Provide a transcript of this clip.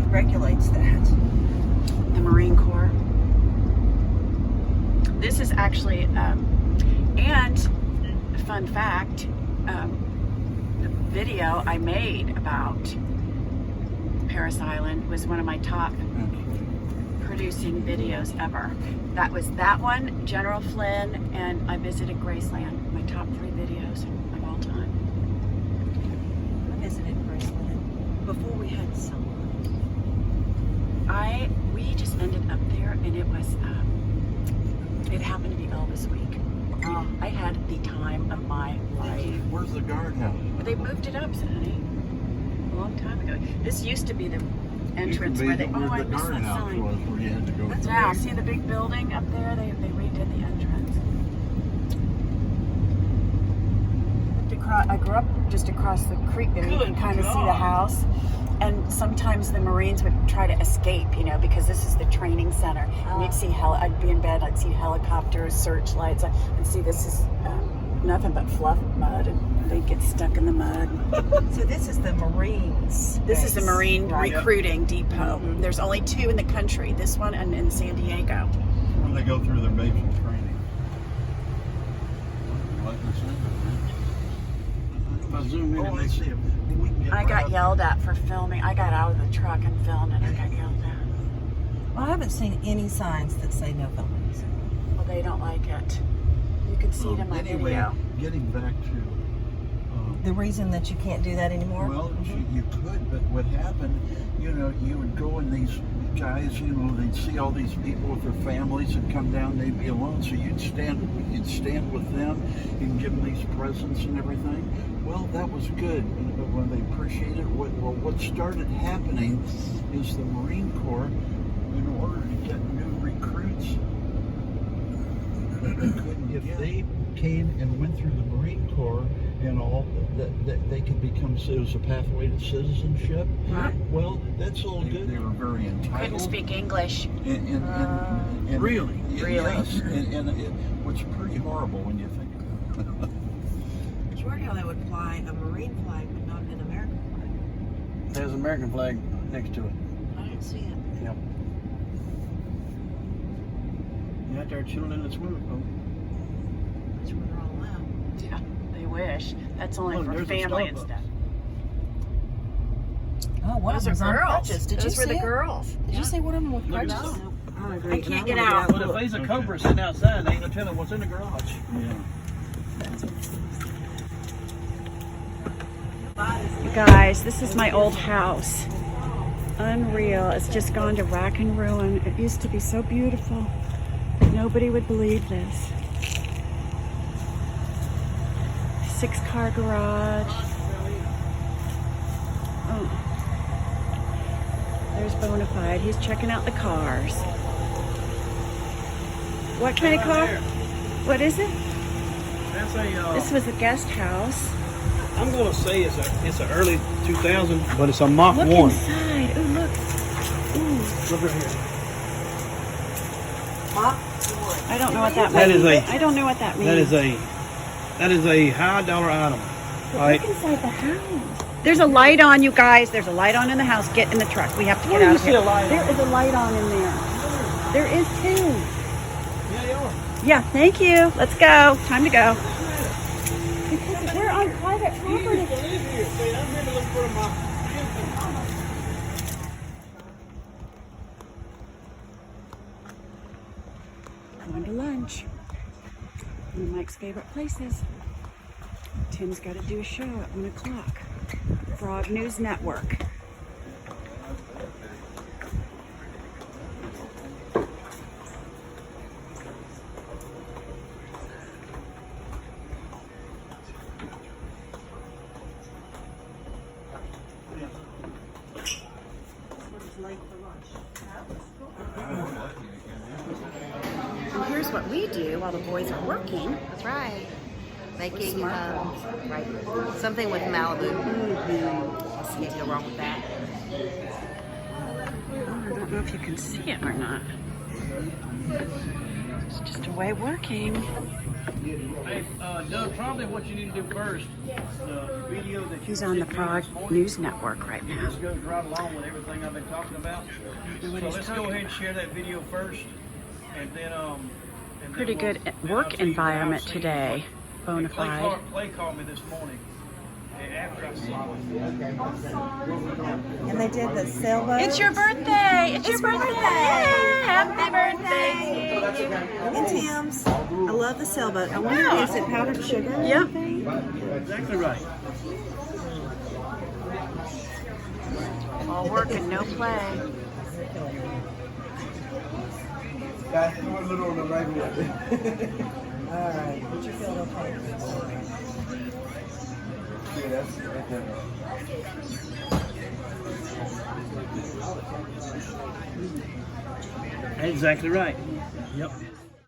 regulates that? The Marine Corps. This is actually, and fun fact, the video I made about Parris Island was one of my top producing videos ever. That was that one, General Flynn, and I visited Graceland. My top 3 videos of all time. I visited Graceland before we had summer. We just ended up there, and it was, it happened to be Elvis week. I had the time of my life. Where's the guardhouse? They moved it up, honey, a long time ago. This used to be the entrance where they. Oh, I missed that sign. Was where you had to go. Now, see the big building up there? They redid the entrance. I grew up just across the creek there. You can kind of see the house. And sometimes the Marines would try to escape, you know, because this is the training center. And you'd see I'd be in bed, I'd see helicopters, searchlights. I'd see this is nothing but fluff mud, and they'd get stuck in the mud. So this is the Marines. This is the Marine recruiting depot. Mm-hmm. There's only 2 in the country, this one and in San Diego. When they go through their basic training. If I zoom in and they see them. I got yelled at for filming. I got out of the truck and filmed, and I got yelled at. Well, I haven't seen any signs that say no filming. Well, they don't like it. You can see it in my video. Getting back to the reason that you can't do that anymore? Well, you could, but what happened, you know, you would go and these guys, you know, they'd see all these people with their families and come down, they'd be alone, so you'd stand with them and give them these presents and everything. Well, that was good when they appreciated it. What started happening is the Marine Corps, in order to get new recruits, if they came and went through the Marine Corps and all, that they could become, it was a pathway to citizenship. Right. Well, that's all good. They were very entitled. Couldn't speak English. And really? Really? Yes, and it was pretty horrible when you think about it. It's weird how they would fly a Marine flag but not an American flag. There's an American flag next to it. I didn't see it. Yep. You're out there chilling in the swimming pool. That's where they're all out. Yeah, they wish. That's only for family and stuff. Oh, one of them's on crutches. Did you see the it? girls. Did you see one of them with crutches? I can't get out. But if there's a cobra sitting outside, they ain't gonna tell them what's in the garage. Yeah. You guys, this is my old house. Unreal. It's just gone to rack and ruin. It used to be so beautiful. Nobody would believe this. 6-car garage. Oh. There's Bonafide. He's checking out the cars. What kind of car? What is it? That's a. This was a guest house. I'm gonna say it's an early 2000, but it's a Mach 1. Look inside. Ooh, look. Ooh. Look right here. Mach 1. I don't know what that means. That is a. I don't know what that means. That is a high dollar item. But look inside the house. There's a light on, you guys. There's a light on in the house. Get in the truck. We have to get out of here. There is a light on in there. There is too. Yeah, you are. Yeah, thank you. Let's go. Time to go. Because we're on private property. Going to lunch. One of Mike's favorite places. Tim's got to do a show at 1 o'clock. Frog News Network. And here's what we do while the boys are working. That's right. Making right, something with Malibu. Mm-hmm. Can't go wrong with that. I don't know if you can see it or not. It's just a way of working. Hey, Doug, probably what you need to do first, the video that He's on the Prague News Network right now. This goes right along with everything I've been talking about. So let's go ahead and share that video first, and then Pretty good work environment today, Bonafide. Clay called me this morning after I saw it. And they did the sailboat. It's your birthday! It's your birthday! Happy birthday! And Tim's. I love the sailboat. I wonder Yeah. is it powdered sugar? or Yep. anything? Exactly right. All work and no play. Guys, do a little on the right one. All right. Did you feel okay? Yeah, that's right there. Exactly right. Yep.